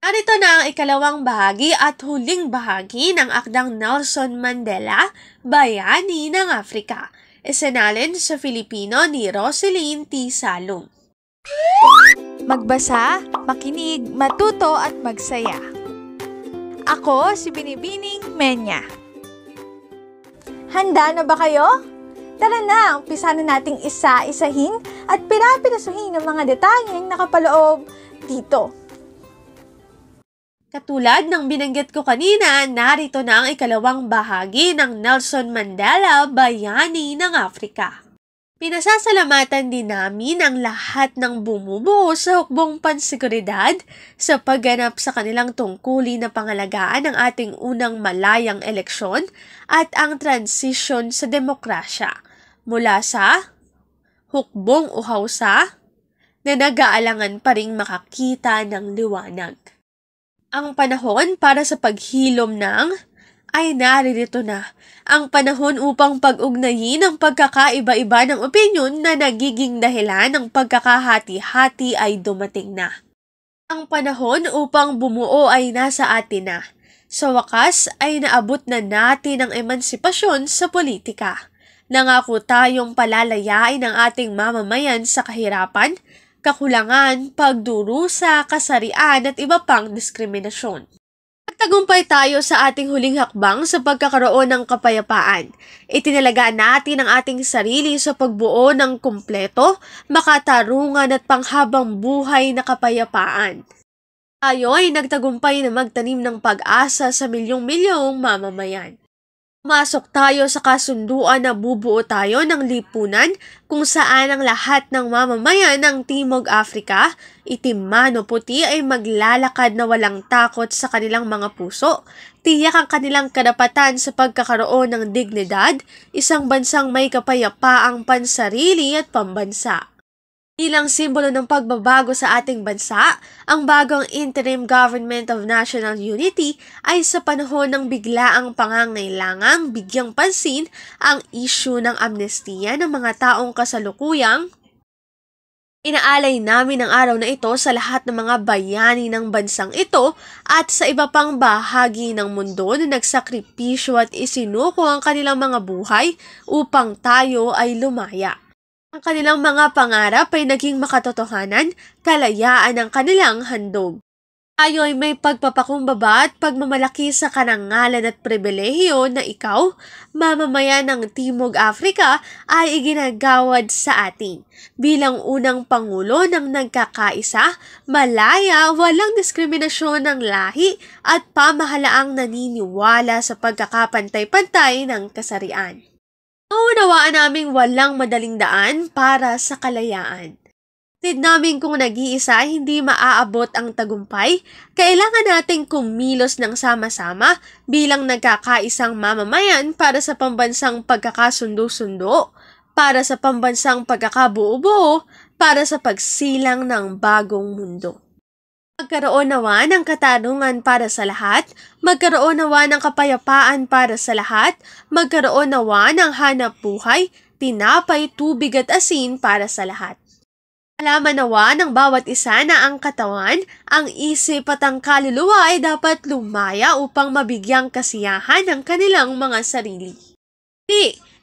Narito na ang ikalawang bahagi at huling bahagi ng akdang Nelson Mandela, Bayani ng Afrika. Isinalin sa Filipino ni Roselyn T. Salum. Magbasa, makinig, matuto at magsaya. Ako si Binibining Menya. Handa na ba kayo? Tara na, umpisa na nating isa-isahin at pirapirasuhin ang mga detalyeng nakapaloob dito. Katulad ng binanggit ko kanina, narito na ang ikalawang bahagi ng Nelson Mandela, Bayani ng Afrika. Pinasasalamatan din namin ang lahat ng bumubuo sa hukbong pansiguridad sa pagganap sa kanilang tungkulin na pangalagaan ng ating unang malayang eleksyon at ang transisyon sa demokrasya mula sa hukbong uhawsa na nag-aalangan pa ring makakita ng liwanag. Ang panahon para sa paghilom ay naririto na. Ang panahon upang pag-ugnayin ang pagkakaiba-iba ng opinyon na nagiging dahilan ng pagkakahati-hati ay dumating na. Ang panahon upang bumuo ay nasa atin na. Sa wakas ay naabot na natin ang emansipasyon sa politika. Nangako tayong palalayain ang ating mamamayan sa kahirapan, kakulangan, pagdurusa, kasarian at iba pang diskriminasyon. Nagtagumpay tayo sa ating huling hakbang sa pagkakaroon ng kapayapaan. Itinalagaan natin ang ating sarili sa pagbuo ng kumpleto, makatarungan at panghabang buhay na kapayapaan. Tayo ay nagtagumpay na magtanim ng pag-asa sa milyong-milyong mamamayan. Pumasok tayo sa kasunduan na bubuo tayo ng lipunan kung saan ang lahat ng mamamayan ng Timog Afrika, itim man o puti ay maglalakad na walang takot sa kanilang mga puso, tiyak ang kanilang karapatan sa pagkakaroon ng dignidad, isang bansang may kapayapaang pansarili at pambansa. Bilang simbolo ng pagbabago sa ating bansa, ang bagong Interim Government of National Unity ay sa panahon ng biglaang pangangailangang bigyang pansin ang issue ng amnestiya ng mga taong kasalukuyang inaalay namin ang araw na ito sa lahat ng mga bayani ng bansang ito at sa iba pang bahagi ng mundo na nagsakripisyo at isinuko ang kanilang mga buhay upang tayo ay lumaya. Ang kanilang mga pangarap ay naging makatotohanan, kalayaan ang kanilang handog. Tayo ay may pagpapakumbaba at pagmamalaki sa karangalan at pribilehiyo na ikaw, mamamayan ng Timog Afrika, ay iginagawad sa atin. Bilang unang pangulo ng nagkakaisa, malaya, walang diskriminasyon ng lahi at pamahalaang naniniwala sa pagkakapantay-pantay ng kasarian. Naunawaan naming walang madaling daan para sa kalayaan. Tid namin kung nag-iisa hindi maaabot ang tagumpay, kailangan nating kumilos ng sama-sama bilang nagkakaisang mamamayan para sa pambansang pagkakasundo-sundo, para sa pambansang pagkakabuo-buo, para sa pagsilang ng bagong mundo. Magkaroon nawa ng katarungan para sa lahat, magkaroon nawa ng kapayapaan para sa lahat, magkaroon nawa ng hanap buhay, tinapay, tubig at asin para sa lahat. Alaman nawa ng bawat isa na ang katawan, ang isip at ang kaluluwa ay dapat lumaya upang mabigyang kasiyahan ng kanilang mga sarili.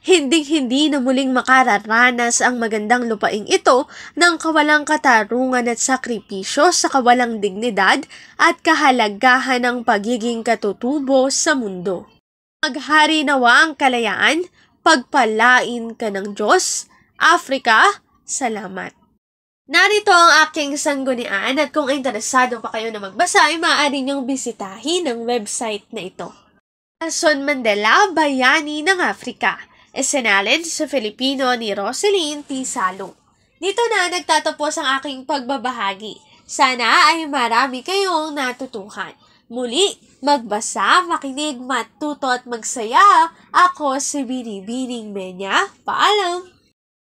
Hindi na muling makararanas ang magandang lupaing ito ng kawalang katarungan at sakripisyo sa kawalang dignidad at kahalagahan ng pagiging katutubo sa mundo. Maghari nawa ang kalayaan, pagpalain ka ng Diyos. Afrika, salamat. Narito ang aking sanggunian at kung interesado pa kayo na magbasa ay maaari niyong bisitahin ang website na ito. Nelson Mandela, Bayani ng Afrika. Isinalin sa Filipino ni Roselyn T. Salum. Dito na nagtatapos ang aking pagbabahagi. Sana ay marami kayong natutuhan. Muli, magbasa, makinig, matuto at magsaya. Ako si Binibining Menya. Paalam!